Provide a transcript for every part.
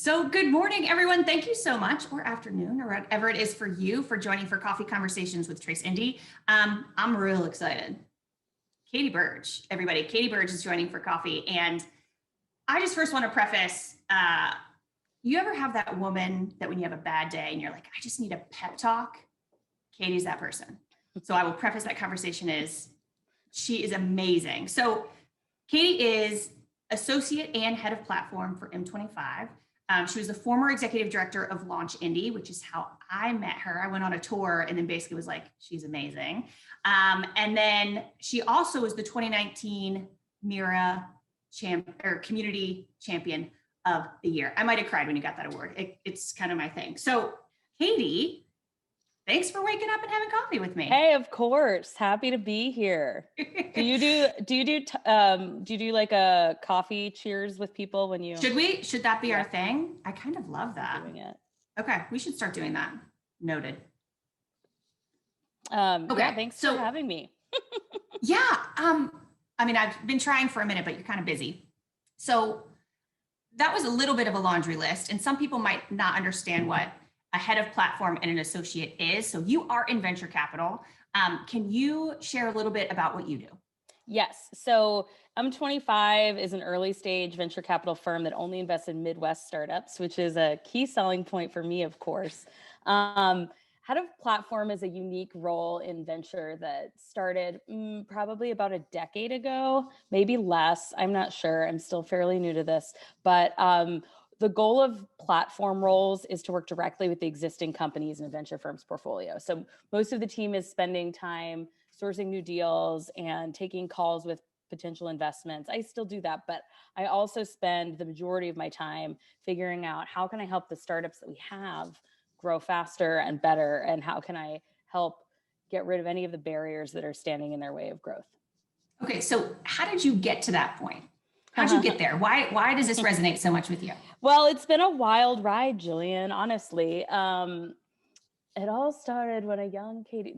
So good morning, everyone. Thank you so much, or afternoon, or whatever it is for you, for joining for Coffee Conversations with Trace Indy. I'm real excited. Katie Birge, everybody. Katie Birge is joining for coffee. And I just first want to preface, you ever have that woman that when you have a bad day and you're like, I just need a pep talk? Katie's that person. So I will preface that conversation is, she is amazing. So Katie is associate and head of platform for M25. She was the former executive director of Launch Indy, which is how I met her. I went on a tour and then basically was like, she's amazing. And then she also was the 2019 Mira Community Champion of the Year. I might have cried when you got that award. It's kind of my thing. So Katie, thanks for waking up and having coffee with me. Hey, of course. Happy to be here. Do you do like a coffee cheers with people when you Should that be our thing? I kind of love that. doing it? Okay, we should start doing that. Noted. Okay. Yeah, thanks for having me. Yeah. I mean, I've been trying for a minute, but you're kind of busy. So that was a little bit of a laundry list, and some people might not understand what a head of platform and an associate is. So you are in venture capital. Can you share a little bit about what you do? Yes. So M25 is an early stage venture capital firm that only invests in Midwest startups, which is a key selling point for me, of course. Head of platform is a unique role in venture that started probably about a decade ago, maybe less. I'm not sure. I'm still fairly new to this, but the goal of platform roles is to work directly with the existing companies in a venture firm's portfolio. So most of the team is spending time sourcing new deals and taking calls with potential investments. I still do that, but I also spend the majority of my time figuring out how can I help the startups that we have grow faster and better, and how can I help get rid of any of the barriers that are standing in their way of growth. Okay, so how did you get to that point? How'd you get there? Why does this resonate so much with you? Well, it's been a wild ride, Jillian, honestly. It all started when a young Katie,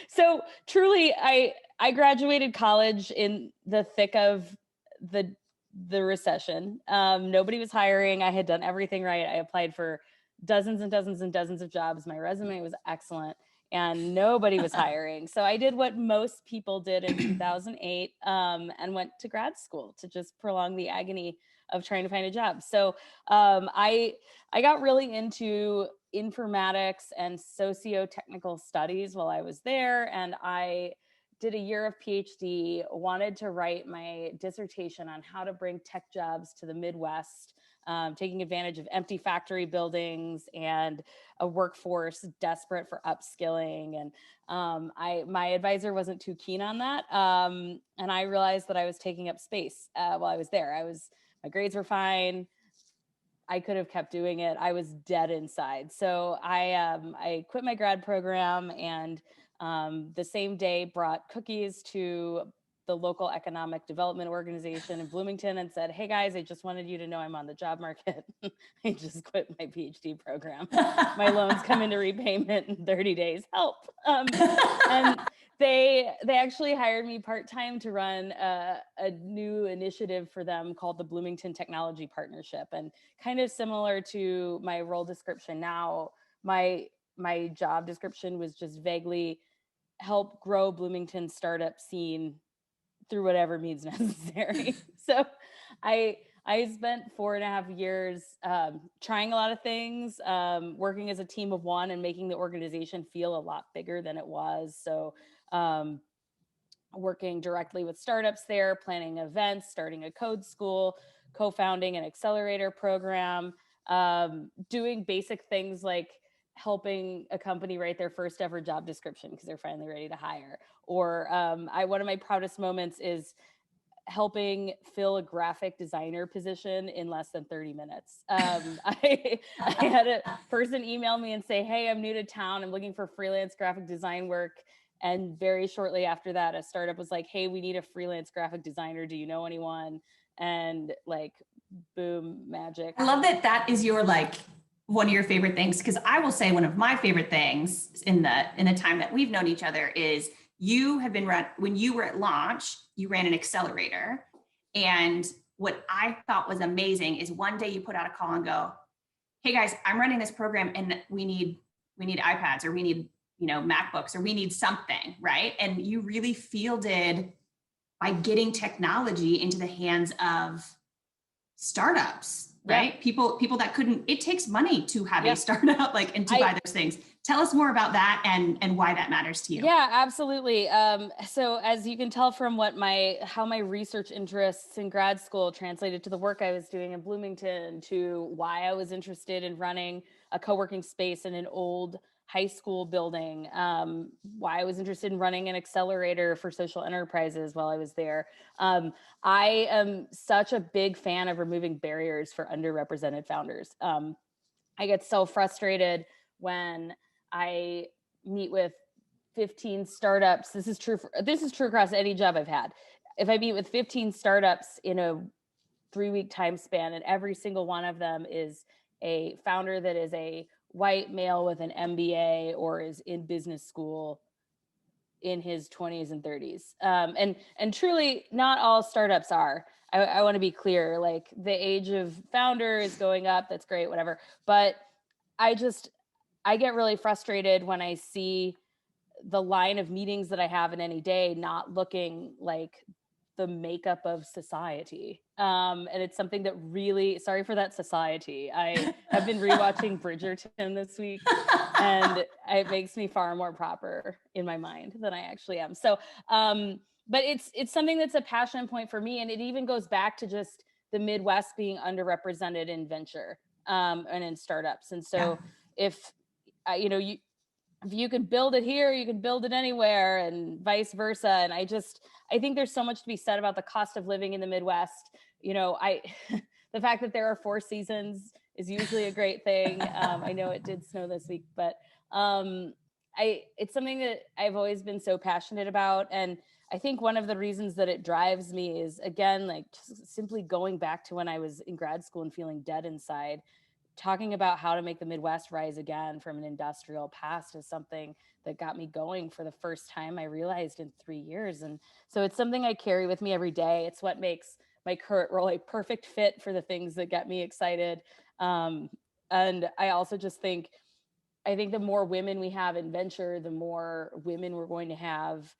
so truly, I graduated college in the thick of the recession. Nobody was hiring. I had done everything right. I applied for dozens and dozens and dozens of jobs. My resume was excellent, and nobody was hiring. So I did what most people did in 2008 and went to grad school to just prolong the agony of trying to find a job. So I got really into informatics and socio-technical studies while I was there, and I did a year of PhD, wanted to write my dissertation on how to bring tech jobs to the Midwest, taking advantage of empty factory buildings and a workforce desperate for upskilling. And my advisor wasn't too keen on that. And I realized that I was taking up space while I was there. My grades were fine. I could have kept doing it. I was dead inside. So I quit my grad program, and the same day brought cookies to the local economic development organization in Bloomington and said, hey guys, I just wanted you to know I'm on the job market. I just quit my PhD program. My loans come into repayment in 30 days. Help. And they actually hired me part-time to run a new initiative for them called the Bloomington Technology Partnership. And kind of similar to my role description now, my job description was just vaguely help grow Bloomington's startup scene through whatever means necessary. So I spent 4.5 years trying a lot of things, working as a team of one and making the organization feel a lot bigger than it was. So working directly with startups there, planning events, starting a code school, co-founding an accelerator program, doing basic things like helping a company write their first ever job description because they're finally ready to hire. Or one of my proudest moments is helping fill a graphic designer position in less than 30 minutes. I had a person email me and say, hey, I'm new to town. I'm looking for freelance graphic design work. And very shortly after that, a startup was like, hey, we need a freelance graphic designer. Do you know anyone? And like, boom, magic. I love that is your one of your favorite things, because I will say one of my favorite things in the time that we've known each other is you have been when you were at Launch, you ran an accelerator, and what I thought was amazing is one day you put out a call and go, hey guys, I'm running this program and we need iPads, or we need, MacBooks, or we need something, right? And you really fielded by getting technology into the hands of startups, right? Yeah. People that couldn't, it takes money to have Yeah. a startup, like, and to buy those things. Tell us more about that and why that matters to you. Yeah, absolutely. So as you can tell from how my research interests in grad school translated to the work I was doing in Bloomington, to why I was interested in running a co-working space in an old high school building, why I was interested in running an accelerator for social enterprises while I was there. I am such a big fan of removing barriers for underrepresented founders. I get so frustrated when I meet with 15 startups. This is true across any job I've had. If I meet with 15 startups in a 3-week time span, and every single one of them is a founder that is a white male with an MBA or is in business school in his 20s and 30s. And truly not all startups are. I want to be clear, like the age of founder is going up. That's great, whatever. But I get really frustrated when I see the line of meetings that I have in any day not looking like the makeup of society. And it's something that really, sorry for that society. I have been rewatching Bridgerton this week, and it makes me far more proper in my mind than I actually am. So, but it's something that's a passion point for me. And it even goes back to just the Midwest being underrepresented in venture and in startups. And so if, if you could build it here, you can build it anywhere, and vice versa. And I think there's so much to be said about the cost of living in the Midwest. The fact that there are 4 seasons is usually a great thing. I know it did snow this week, but it's something that I've always been so passionate about. And I think one of the reasons that it drives me is, again, like just simply going back to when I was in grad school and feeling dead inside. Talking about how to make the Midwest rise again from an industrial past is something that got me going for the first time, I realized, in 3 years. And so it's something I carry with me every day. It's what makes my current role a perfect fit for the things that get me excited. And I also just think the more women we have in venture, the more women we're going to have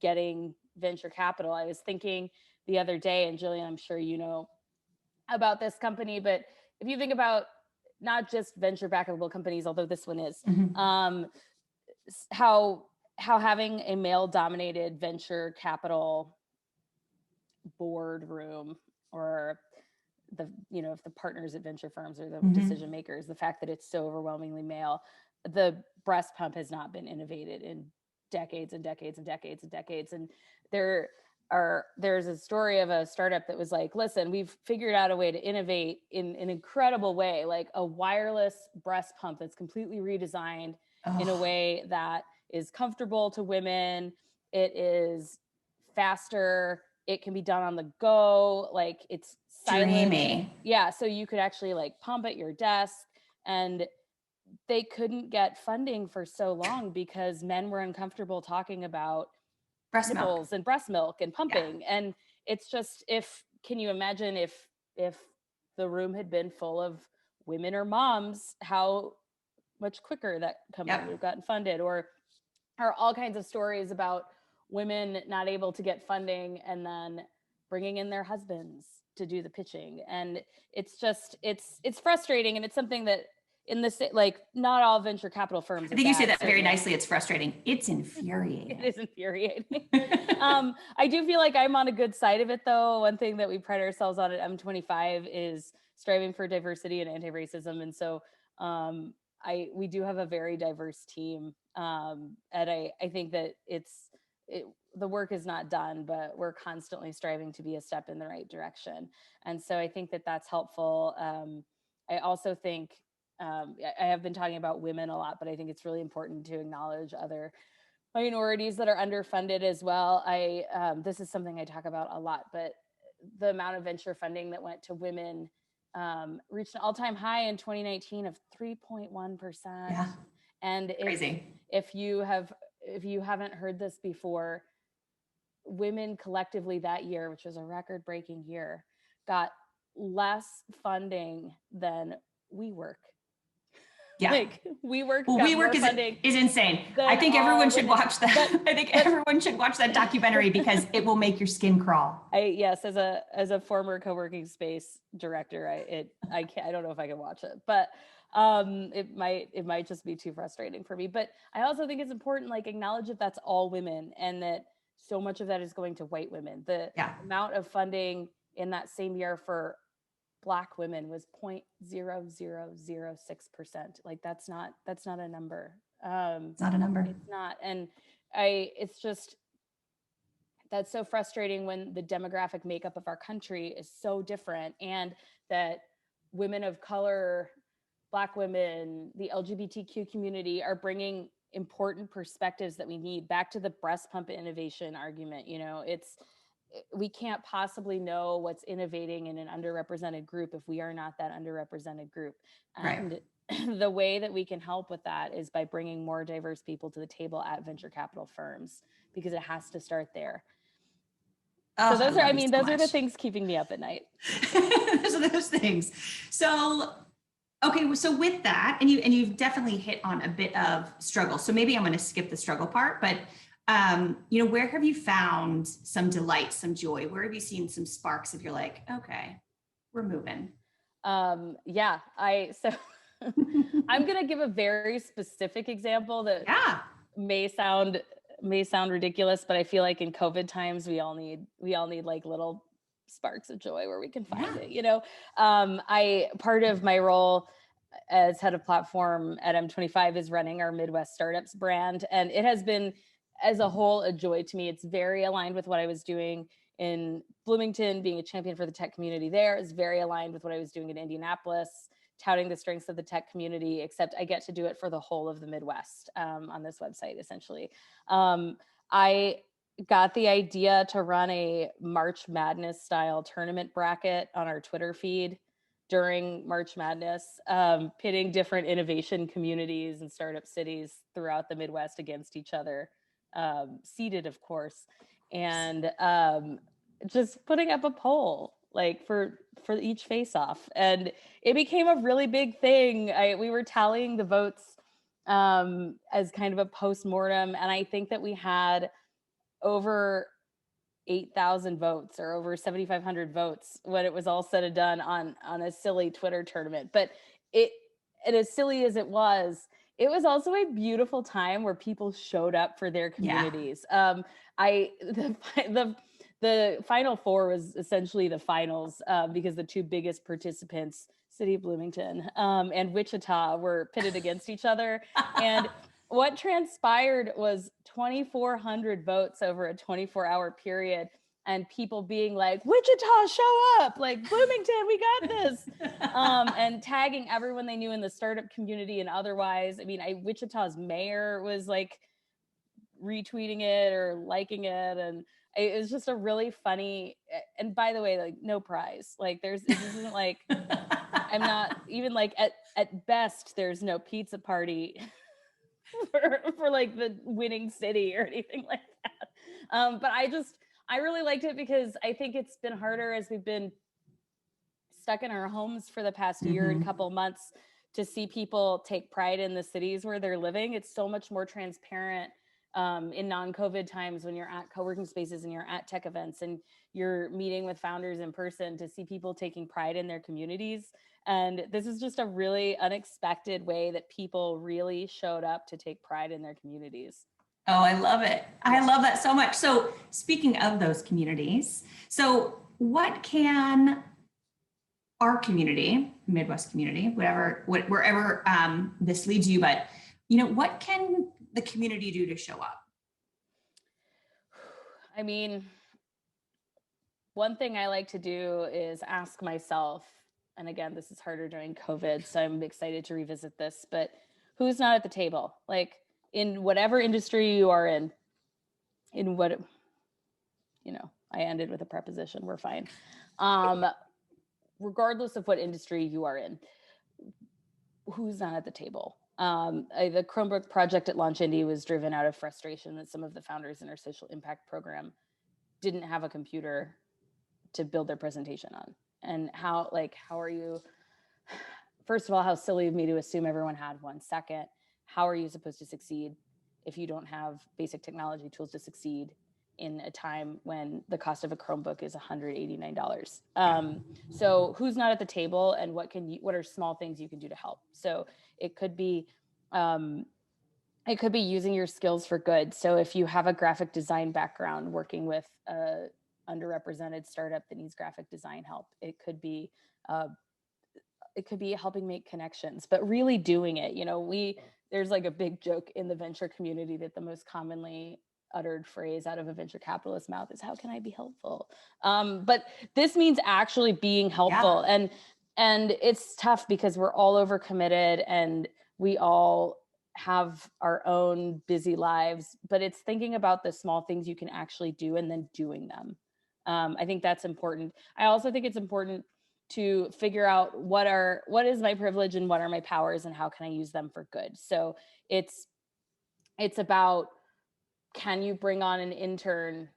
getting venture capital. I was thinking the other day, and Jillian, I'm sure you know about this company, but if you think about not just venture backable companies, although this one is, how having a male dominated venture capital boardroom, or if the partners at venture firms are the decision makers, the fact that it's so overwhelmingly male, the breast pump has not been innovated in decades and decades and decades and decades. And there's a story of a startup that was like, listen, we've figured out a way to innovate in an incredible way, like a wireless breast pump that's completely redesigned in a way that is comfortable to women. It is faster. It can be done on the go. Like, it's silent. Dreamy. Yeah. So you could actually like pump at your desk. And they couldn't get funding for so long because men were uncomfortable talking about breast nipples milk and breast milk and pumping. Yeah. And it's just, can you imagine if the room had been full of women or moms, how much quicker that company would have gotten funded? Or all kinds of stories about women not able to get funding and then bringing in their husbands to do the pitching. And it's just, it's frustrating. And it's something that in this, like, not all venture capital firms. I think you say that very nicely. It's frustrating. It's infuriating. It is infuriating. I do feel like I'm on a good side of it, though. One thing that we pride ourselves on at M25 is striving for diversity and anti-racism. And so we do have a very diverse team. And I think that the work is not done, but we're constantly striving to be a step in the right direction. And so I think that that's helpful. I also think, I have been talking about women a lot, but I think it's really important to acknowledge other minorities that are underfunded as well. This is something I talk about a lot, but the amount of venture funding that went to women reached an all-time high in 2019 of 3.1%. Yeah. And if you haven't heard this before, women collectively that year, which was a record-breaking year, got less funding than WeWork. Yeah. Like WeWork Well, got WeWork more funding is insane. than I think all everyone should women. watch that. I think everyone should watch that documentary because it will make your skin crawl. Yes, as a former co-working space director, I don't know if I can watch it, but it might just be too frustrating for me. But I also think it's important, like, acknowledge that that's all women and that so much of that is going to white women. The amount of funding in that same year for Black women was 0.0006%. Like that's not a number. It's not a number. It's not. And it's just, that's so frustrating when the demographic makeup of our country is so different, and that women of color, Black women, the LGBTQ community are bringing important perspectives that we need. Back to the breast pump innovation argument, we can't possibly know what's innovating in an underrepresented group if we are not that underrepresented group. And the way that we can help with that is by bringing more diverse people to the table at venture capital firms, because it has to start there. So those are the things keeping me up at night. Those are those things. So, okay. So with that, and you've definitely hit on a bit of struggle. So maybe I'm going to skip the struggle part, but where have you found some delight, some joy? Where have you seen some sparks of you're like, okay, we're moving? So I'm going to give a very specific example that may sound ridiculous, but I feel like in COVID times, we all need like little sparks of joy where we can find it, part of my role as head of platform at M25 is running our Midwest startups brand. And it has been, as a whole, a joy to me. It's very aligned with what I was doing in Bloomington, being a champion for the tech community there. It's very aligned with what I was doing in Indianapolis, touting the strengths of the tech community, except I get to do it for the whole of the Midwest on this website, essentially. I got the idea to run a March Madness style tournament bracket on our Twitter feed during March Madness, pitting different innovation communities and startup cities throughout the Midwest against each other, seeded, of course, and just putting up a poll like for each face off, and it became a really big thing. We were tallying the votes as kind of a post-mortem, and I think that we had over 8,000 votes or over 7,500 votes when it was all said and done on a silly Twitter tournament. But and as silly as it was also a beautiful time where people showed up for their communities. The Final Four was essentially the finals because the two biggest participants, City of Bloomington and Wichita, were pitted against each other. And what transpired was 2,400 votes over a 24-hour period, and people being like, Wichita, show up, like Bloomington, we got this, and tagging everyone they knew in the startup community and otherwise. I mean, Wichita's mayor was like retweeting it or liking it, and it was just a really funny. And by the way, like, no prize. Like this isn't like I'm not even like at best there's no pizza party for like the winning city or anything like that. But I really liked it because I think it's been harder as we've been stuck in our homes for the past year and couple months to see people take pride in the cities where they're living. It's so much more transparent in non-COVID times when you're at co-working spaces and you're at tech events and you're meeting with founders in person, to see people taking pride in their communities. And this is just a really unexpected way that people really showed up to take pride in their communities. Oh, I love it. I love that so much. So speaking of those communities, so what can our community, Midwest community, wherever this leads you, but what can the community do to show up? I mean, one thing I like to do is ask myself, and again, this is harder during COVID, so I'm excited to revisit this, but who's not at the table? Like, in whatever industry you are in what, I ended with a preposition, we're fine. Regardless of what industry you are in, who's not at the table? The Chromebook project at Launch Indie was driven out of frustration that some of the founders in our social impact program didn't have a computer to build their presentation on. and how are you, first of all, how silly of me to assume everyone had one. Second, how are you supposed to succeed if you don't have basic technology tools to succeed in a time when the cost of a Chromebook is $189? So who's not at the table, and what are small things you can do to help? So it could be using your skills for good. So if you have a graphic design background, working with a underrepresented startup that needs graphic design help, it could be helping make connections, but really doing it. There's like a big joke in the venture community that the most commonly uttered phrase out of a venture capitalist's mouth is, how can I be helpful? But this means actually being helpful. Yeah. And it's tough because we're all overcommitted and we all have our own busy lives, but it's thinking about the small things you can actually do and then doing them. I think that's important. I also think it's important to figure out what is my privilege and what are my powers and how can I use them for good. So it's about, can you bring on an intern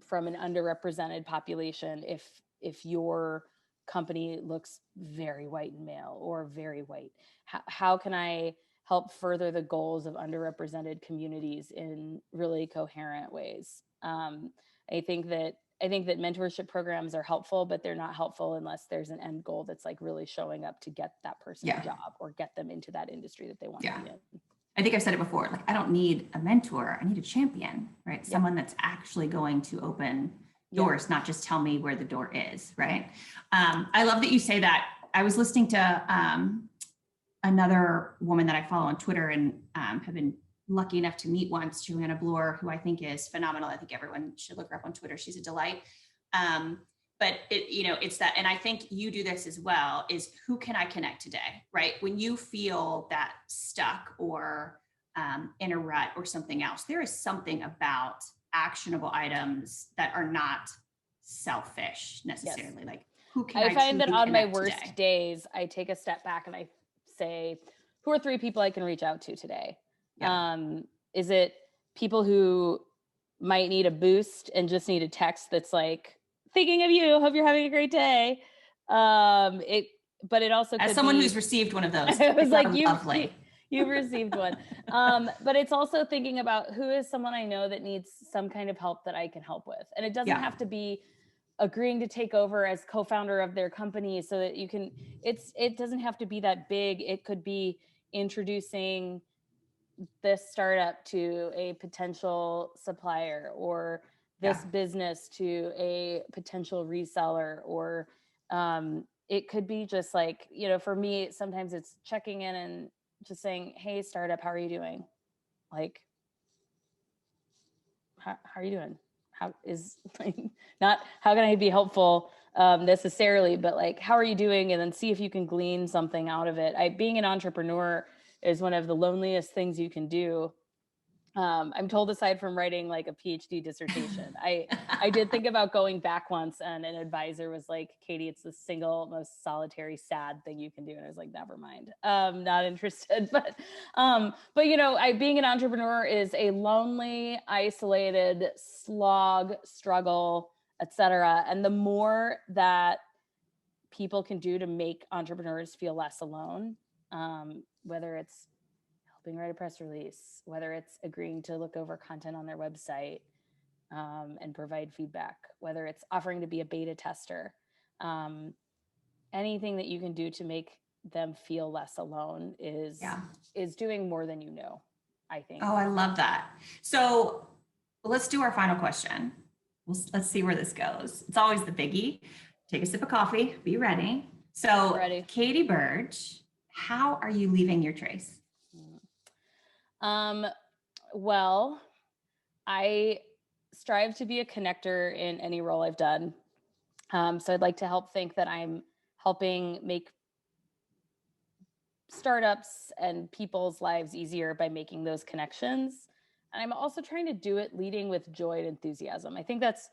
from an underrepresented population if your company looks very white and male or very white? How can I help further the goals of underrepresented communities in really coherent ways? I think that mentorship programs are helpful, but they're not helpful unless there's an end goal that's like really showing up to get that person a job or get them into that industry that they want to be in. I think I've said it before, like, I don't need a mentor, I need a champion, right? Someone that's actually going to open doors, not just tell me where the door is, right? I love that you say that. I was listening to another woman that I follow on Twitter and have been lucky enough to meet once, Joanna Bloor, who I think is phenomenal. I think everyone should look her up on Twitter. She's a delight. But it's that, and I think you do this as well, is who can I connect today, right? When you feel that stuck or in a rut or something else, there is something about actionable items that are not selfish necessarily. Yes. Like, who can I find that on my worst today? days, I take a step back and I say, who are 3 people I can reach out to today? Yeah. Is it people who might need a boost and just need a text that's like, thinking of you, hope you're having a great day? But it also, as someone who's received one of those, I was like, lovely. You've received one. But it's also thinking about, who is someone I know that needs some kind of help that I can help with. And it doesn't have to be agreeing to take over as co-founder of their company so that you can, it doesn't have to be that big. It could be introducing this startup to a potential supplier, or this business to a potential reseller, or it could be just like, for me, sometimes it's checking in and just saying, hey, startup, how are you doing? Like, how are you doing? How is, like, not how can I be helpful necessarily, but like, how are you doing? And then see if you can glean something out of it. Being an entrepreneur is one of the loneliest things you can do. I'm told, aside from writing like a PhD dissertation, I did think about going back once, and an advisor was like, Katie, it's the single most solitary, sad thing you can do. And I was like, never mind, not interested. But being an entrepreneur is a lonely, isolated slog, struggle, etc. And the more that people can do to make entrepreneurs feel less alone, whether it's helping write a press release, whether it's agreeing to look over content on their website and provide feedback, whether it's offering to be a beta tester, anything that you can do to make them feel less alone is doing more than you know, I think. Oh, I love that. So let's do our final question. Let's see where this goes. It's always the biggie. Take a sip of coffee, be ready. So Ready. Katie Birge, how are you leaving your trace? Well, I strive to be a connector in any role I've done. So I'd like to help think that I'm helping make startups and people's lives easier by making those connections. And I'm also trying to do it leading with joy and enthusiasm. I think that's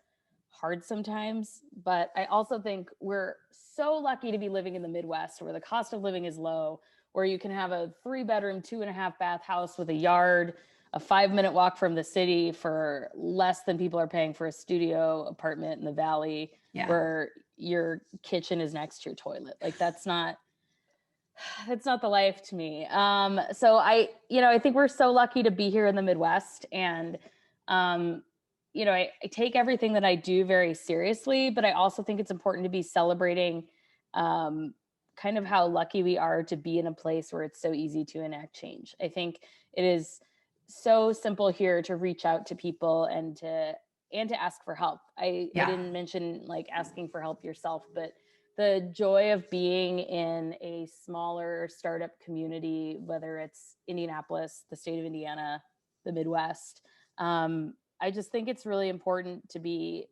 hard sometimes, but I also think we're so lucky to be living in the Midwest, where the cost of living is low, where you can have a 3-bedroom, 2.5-bath house with a yard, a 5-minute walk from the city for less than people are paying for a studio apartment in the Valley, where your kitchen is next to your toilet. Like that's not the life to me. So I think we're so lucky to be here in the Midwest, and I take everything that I do very seriously, but I also think it's important to be celebrating kind of how lucky we are to be in a place where it's so easy to enact change. I think it is so simple here to reach out to people and to ask for help. I didn't mention like asking for help yourself, but the joy of being in a smaller startup community, whether it's Indianapolis, the state of Indiana, the Midwest, I just think it's really important to be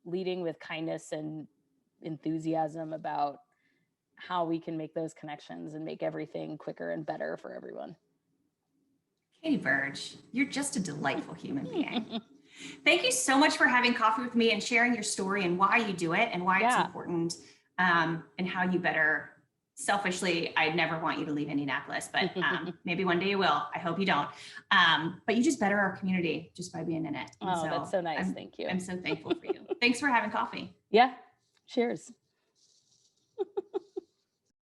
leading with kindness and enthusiasm about how we can make those connections and make everything quicker and better for everyone. Katie Birge, you're just a delightful human being. Thank you so much for having coffee with me and sharing your story and why you do it and why it's important, and how you better selfishly. I never want you to leave Indianapolis, but maybe one day you will. I hope you don't. But you just better our community just by being in it. And that's so nice. Thank you. I'm so thankful for you. Thanks for having coffee. Yeah. Cheers.